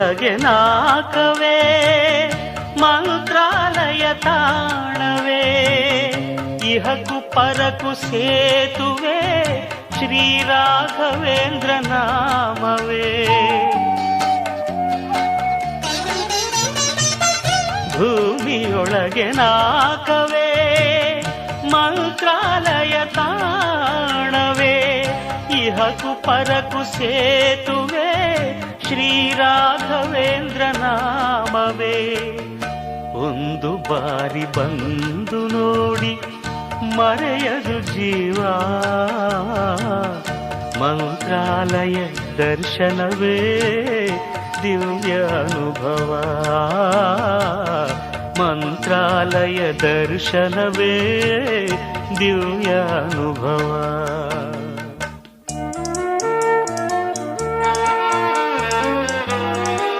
ನಾಕವೇ ಮಂತ್ರಾಲಯ ತಾಣವೇ ಇಹಕು ಪರಕು ಸೇತುವೆ ಶ್ರೀ ರಾಘವೇಂದ್ರ ನಾಮವೇ ಭೂಮಿಯೊಳಗೆ ನಾಕವೇ ಮಂತ್ರಾಲಯ ತಾಣವೇ ಇಹಕು ಪರಕು ಸೇತುವೆ ಶ್ರೀ ರಾಘವೇಂದ್ರ ನಾಮವೇ ಒಂದು ಬಾರಿ ಬಂದು ನೋಡಿ ಮರೆಯದು ಜೀವ ಮಂತ್ರಾಲಯ ದರ್ಶನವೇ ದಿವ್ಯ ಅನುಭವ ಮಂತ್ರಾಲಯ ದರ್ಶನವೇ ದಿವ್ಯ ಅನುಭವ